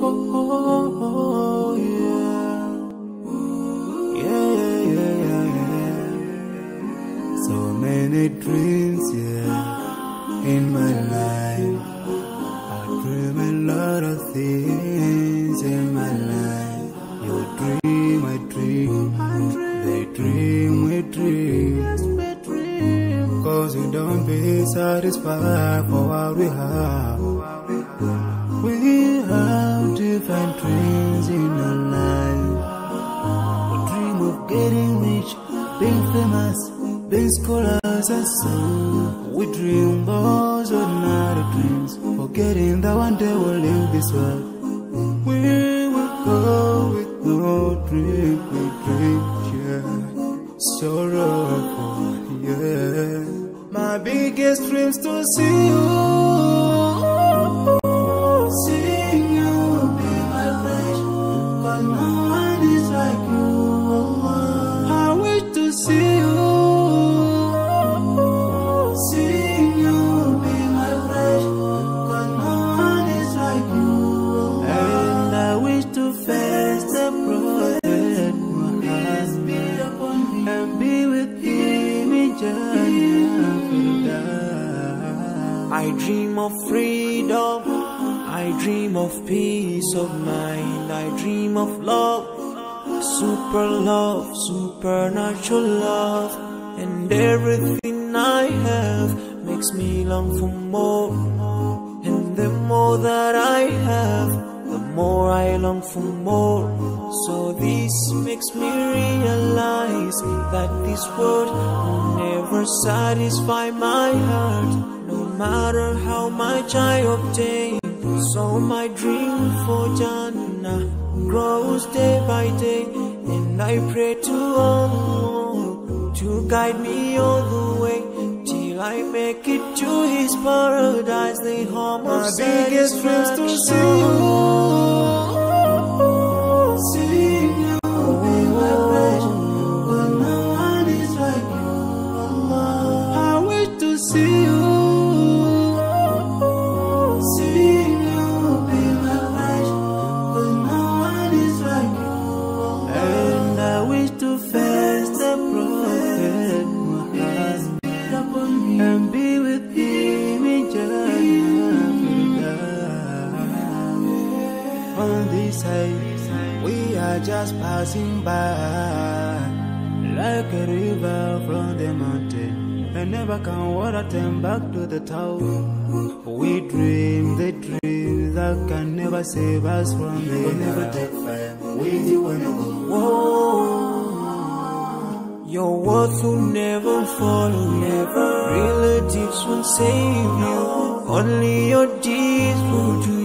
oh, yeah. Yeah, yeah, yeah, yeah. So many dreams, yeah, in my life. I dream a lot of things in my life. You dream, I dream. They dream, we dream. Cause we don't be satisfied for what we have. We have different dreams in our life. We dream of getting rich, being famous, being scholars and so. We dream those ordinary dreams, forgetting that one day we'll leave this world. We will go with no dream, we dream, yeah. Sorrowful, yeah. My biggest dreams to see you. See you be my friend. Cause no one is like you. I wish to see you. See you be my friend. Cause no one is like you. And I wish to face the prophet Muhammad and be with him in Jannah. I dream of freedom, I dream of peace of mind, I dream of love, supernatural love, and everything I have makes me long for more. And the more that I have, the more I long for more. So this makes me realize that this world will never satisfy my heart, no matter how much I obtain. So my dream for Jannah grows day by day, and I pray to Allah to guide me all the way till I make it to His paradise, the home of my biggest dreams to see you. See you be my friend, but no one is like you. I wish to see you. And be with him in Jannah. On this side, we are just passing by, like a river from the mountain, and never can water turn back to the town. We dream the dreams that can never save us from the we'll never take fire with you when you go. Your words will never follow, never. Relatives won't save you, only your deeds will do.